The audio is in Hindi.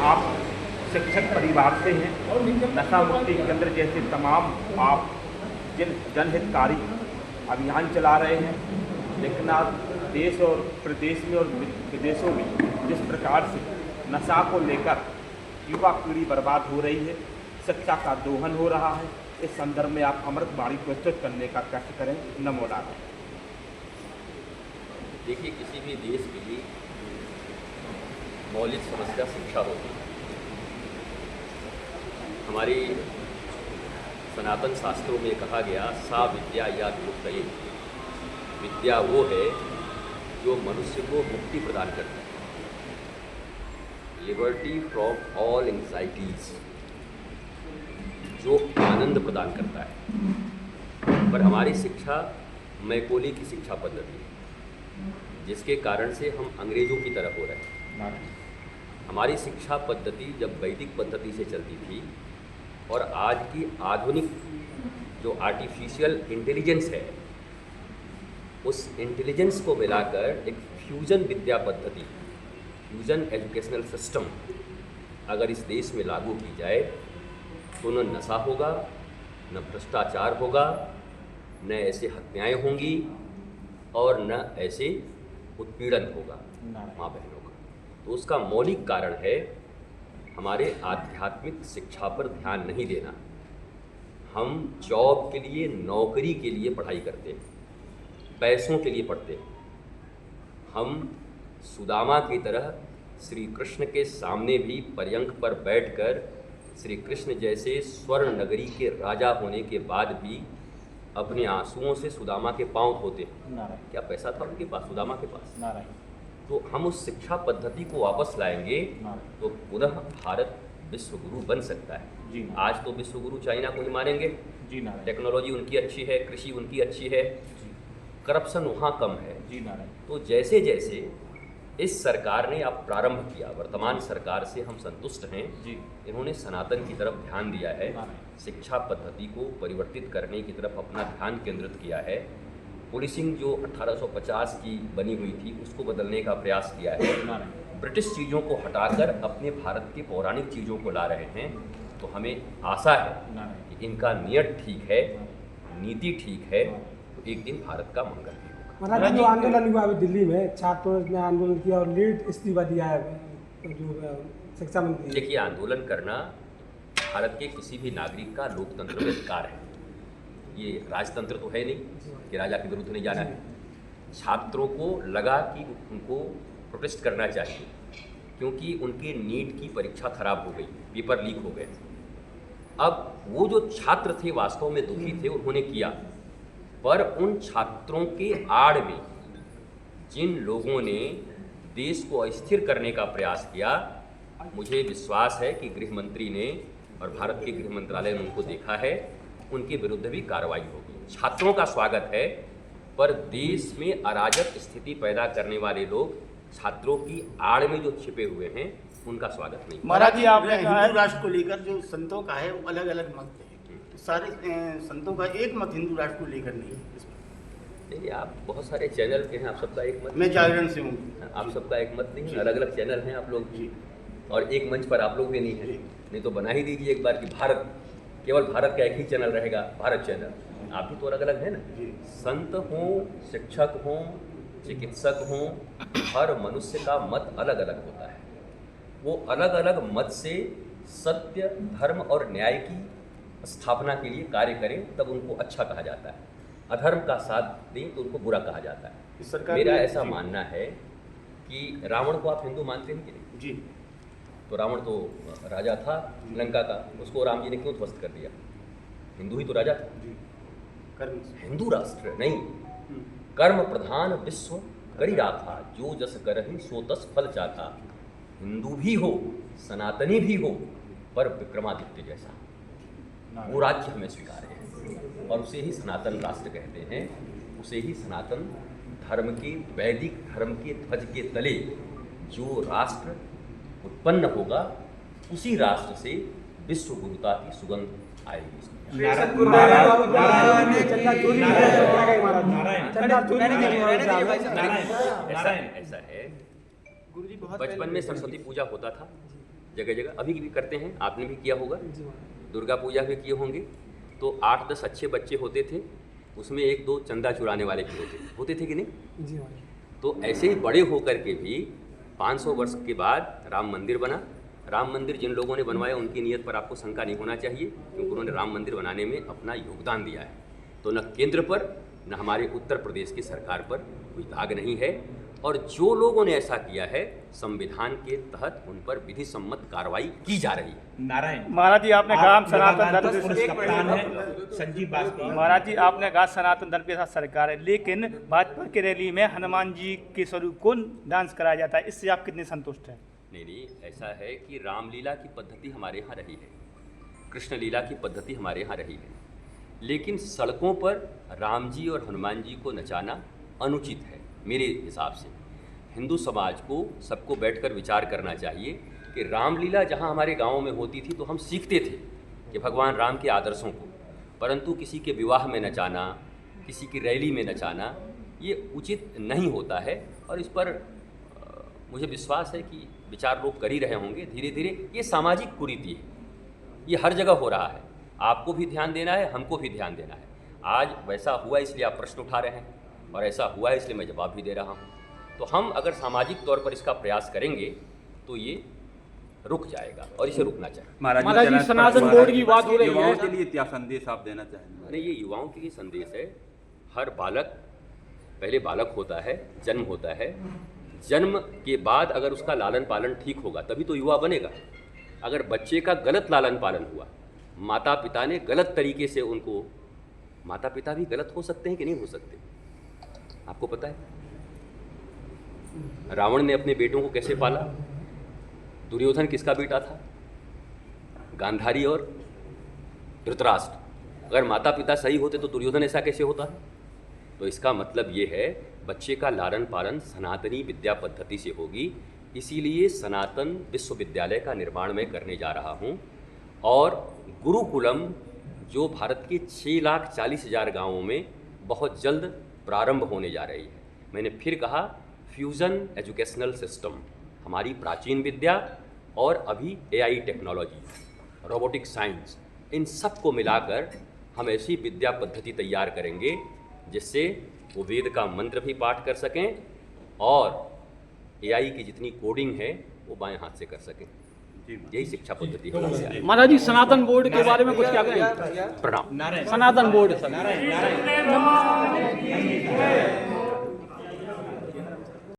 आप शिक्षक परिवार से हैं, नशा मुक्ति केंद्र जैसे तमाम आप जिन जनहितकारी अभियान चला रहे हैं, लेकिन आज देश और प्रदेश में और विदेशों में जिस प्रकार से नशा को लेकर युवा पीढ़ी बर्बाद हो रही है, शिक्षा का दोहन हो रहा है, इस संदर्भ में आप अमृतवाणी प्रस्तुत करने का कष्ट करें। नमो नारायण। देखिए, किसी भी देश के लिए मौलिक समस्या शिक्षा होती है। हमारी सनातन शास्त्रों में कहा गया, सा विद्या या मुक्तये। विद्या वो है जो मनुष्य को मुक्ति प्रदान करती है, लिबर्टी फ्रॉम ऑल एंग्जाइटीज, जो आनंद प्रदान करता है। पर हमारी शिक्षा मैकोले की शिक्षा पद्धति है, जिसके कारण से हम अंग्रेजों की तरफ हो रहे हैं। हमारी शिक्षा पद्धति जब वैदिक पद्धति से चलती थी और आज की आधुनिक जो आर्टिफिशियल इंटेलिजेंस है, उस इंटेलिजेंस को मिलाकर एक फ्यूजन विद्या पद्धति, फ्यूजन एजुकेशनल सिस्टम अगर इस देश में लागू की जाए तो न नशा होगा, न भ्रष्टाचार होगा, न ऐसे हत्याएं होंगी और न ऐसे उत्पीड़न होगा माँ बहनों का। तो उसका मौलिक कारण है हमारे आध्यात्मिक शिक्षा पर ध्यान नहीं देना। हम जॉब के लिए, नौकरी के लिए पढ़ाई करते हैं, पैसों के लिए पढ़ते हैं। हम सुदामा की तरह श्री कृष्ण के सामने भी पर्यंक पर बैठकर श्री कृष्ण जैसे स्वर्ण नगरी के राजा होने के बाद भी अपने आंसुओं से सुदामा के पांव धोते हैं। क्या पैसा था उनके पास, सुदामा के पास? तो हम उस शिक्षा पद्धति को वापस लाएंगे तो पुनः भारत विश्व गुरु बन सकता है। आज तो विश्व गुरु चाइना को ही मानेंगे। टेक्नोलॉजी उनकी अच्छी है, कृषि उनकी अच्छी है, करप्शन वहाँ कम है। तो जैसे जैसे इस सरकार ने अब प्रारंभ किया, वर्तमान सरकार से हम संतुष्ट हैं। इन्होंने सनातन की तरफ ध्यान दिया है, शिक्षा पद्धति को परिवर्तित करने की तरफ अपना ध्यान केंद्रित किया है। पुलिसिंग जो 1850 की बनी हुई थी उसको बदलने का प्रयास किया है। ब्रिटिश चीज़ों को हटाकर अपने भारत के पौराणिक चीज़ों को ला रहे हैं। तो हमें आशा है कि इनका नियत ठीक है, नीति ठीक है, तो एक दिन भारत का मंगल भी होगा। महाराज, जो आंदोलन हुआ अभी दिल्ली में, छात्रों ने आंदोलन किया और लेट इस्तीफा दिया है जो शिक्षा मंत्री। देखिए, आंदोलन करना भारत के किसी भी नागरिक का लोकतंत्र में अधिकार है। ये राजतंत्र तो है नहीं कि राजा के विरुद्ध नहीं जाना है। छात्रों को लगा कि उनको प्रोटेस्ट करना चाहिए, क्योंकि उनके नीट की परीक्षा खराब हो गई, पेपर लीक हो गए। अब वो जो छात्र थे वास्तव में दुखी थे, उन्होंने किया, पर उन छात्रों के आड़ में जिन लोगों ने देश को अस्थिर करने का प्रयास किया, मुझे विश्वास है कि गृह मंत्री ने और भारत के गृह मंत्रालय ने उनको देखा है, उनके विरुद्ध भी कार्रवाई होगी। छात्रों का स्वागत है, पर देश में अराजक स्थिति पैदा करने वाले लोग छात्रों की आड़ में जो छिपे हुए हैं, उनका स्वागत नहीं। महाराज जी, आपने हिंदू राष्ट्र को लेकर जो संतों का है वो अलग अलग मत है, सारे संतों का एक मत हिंदू राष्ट्र को लेकर नहीं है। देखिए, आप बहुत सारे चैनल के हैं, आप सबका एक मत। मैं जागरण से हूँ। आप सबका एक मत नहीं है, अलग अलग चैनल हैं आप लोग जी, और एक मंच पर आप लोग भी नहीं हैं। नहीं तो बना ही दीजिए एक बार कि भारत, केवल भारत का एक ही चैनल रहेगा, भारत चैनल। आप भी तो अलग अलग हैं ना। संत हों, शिक्षक हों, चिकित्सक हों, हर मनुष्य का मत अलग अलग होता है। वो अलग अलग मत से सत्य, धर्म और न्याय की स्थापना के लिए कार्य करें, tब उनको अच्छा कहा जाता है। अधर्म का साथ दें तो उनको बुरा कहा जाता है। मेरा ऐसा मानना है कि रावण को आप हिंदू मानते हैं कि नहीं? जी। तो रावण तो राजा था लंका का, उसको राम जी ने क्यों ध्वस्त कर दिया? हिंदू ही तो राजा था। हिंदू राष्ट्र नहीं, कर्म प्रधान विश्व करी राखा, जो जस करहि सो तस फल चाखा। हिंदू भी हो, सनातनी भी हो, पर विक्रमादित्य जैसा वो राज्य हमें स्वीकार है, और उसे ही सनातन राष्ट्र कहते हैं। उसे ही सनातन धर्म के, वैदिक धर्म के ध्वज के तले जो राष्ट्र उत्पन्न होगा, उसी राष्ट्र से विश्व गुरुता की सुगंध आएगी। ऐसा है, बचपन में सरस्वती पूजा होता था, जगह जगह अभी भी करते हैं, आपने भी किया होगा, जी महाराज। दुर्गा पूजा भी किए होंगे। तो 8-10 अच्छे बच्चे होते थे, उसमें 1-2 चंदा चुराने वाले भी होते थे कि नहीं? जी महाराज। तो ऐसे ही बड़े होकर के भी 500 वर्ष के बाद राम मंदिर बना। राम मंदिर जिन लोगों ने बनवाया उनकी नीयत पर आपको शंका नहीं होना चाहिए, क्योंकि उन्होंने राम मंदिर बनाने में अपना योगदान दिया है। तो न केंद्र पर न हमारे उत्तर प्रदेश की सरकार पर कोई दाग नहीं है, और जो लोगों ने ऐसा किया है संविधान के तहत उन पर विधि सम्मत कार्रवाई की जा रही है। नारायण महाराज जी आपने कहा हम सनातन धर्म कप्तान है संजीव बाजपेयी। महाराज जी आपने कहा सनातन धर्म के साथ सरकार है, लेकिन भाजपा की रैली में हनुमान जी के स्वरूप को डांस कराया जाता है, इससे आप कितने संतुष्ट हैं? नहीं, ऐसा है कि रामलीला की पद्धति हमारे यहाँ रही है, कृष्ण लीला की पद्धति हमारे यहाँ रही है, लेकिन सड़कों पर राम जी और हनुमान जी को नचाना अनुचित है मेरे हिसाब से। हिंदू समाज को सबको बैठकर विचार करना चाहिए कि रामलीला जहाँ हमारे गाँव में होती थी तो हम सीखते थे कि भगवान राम के आदर्शों को, परंतु किसी के विवाह में नचाना, किसी की रैली में नचाना, ये उचित नहीं होता है। और इस पर मुझे विश्वास है कि विचार लोग कर ही रहे होंगे धीरे धीरे। ये सामाजिक कुरीति है, ये हर जगह हो रहा है, आपको भी ध्यान देना है, हमको भी ध्यान देना है। आज वैसा हुआ इसलिए आप प्रश्न उठा रहे हैं, और ऐसा हुआ है इसलिए मैं जवाब भी दे रहा हूँ। तो हम अगर सामाजिक तौर पर इसका प्रयास करेंगे तो ये रुक जाएगा, और इसे रुकना चाहिए। महाराज जी सनातन बोर्ड की बात हो रही है, युवाओं के लिए क्या संदेश आप देना चाहेंगे? अरे ये युवाओं के लिए संदेश है। हर बालक पहले बालक होता है, जन्म होता है, जन्म के बाद अगर उसका लालन पालन ठीक होगा तभी तो युवा बनेगा। अगर बच्चे का गलत लालन पालन हुआ, माता पिता ने गलत तरीके से उनको, माता पिता भी गलत हो सकते हैं कि नहीं हो सकते, आपको पता है? रावण ने अपने बेटों को कैसे पाला? दुर्योधन किसका बेटा था? गांधारी और धृतराष्ट्र। अगर माता पिता सही होते तो दुर्योधन ऐसा कैसे होता? तो इसका मतलब ये है बच्चे का लालन पालन सनातनी विद्या पद्धति से होगी। इसीलिए सनातन विश्वविद्यालय का निर्माण मैं करने जा रहा हूँ, और गुरुकुलम जो भारत के 6,40,000 गाँवों में बहुत जल्द प्रारंभ होने जा रही है। मैंने फिर कहा, फ्यूज़न एजुकेशनल सिस्टम, हमारी प्राचीन विद्या और अभी AI टेक्नोलॉजी, रोबोटिक साइंस, इन सब को मिलाकर हम ऐसी विद्या पद्धति तैयार करेंगे जिससे वो वेद का मंत्र भी पाठ कर सकें और AI की जितनी कोडिंग है वो बाएं हाथ से कर सकें। यही शिक्षा पद्धति है। महाराज जी सनातन बोर्ड के बारे में कुछ क्या कहें? प्रणाम। सनातन बोर्ड नारायण